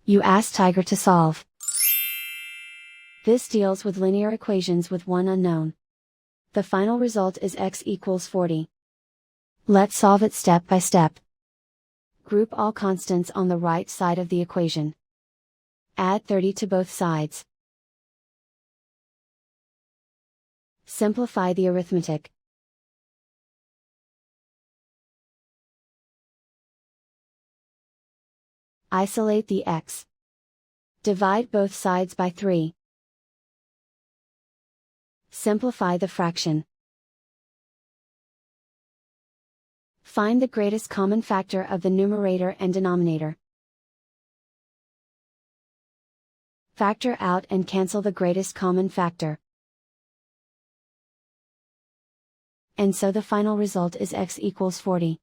You ask Tiger to solve. This deals with linear equations with one unknown. The final result is x equals 40. Let's solve it step by step. Group all constants on the right side of the equation. Add 30 to both sides. Simplify the arithmetic. Isolate the x. Divide both sides by 3. Simplify the fraction. Find the greatest common factor of the numerator and denominator. Factor out and cancel the greatest common factor. And so the final result is x equals 40.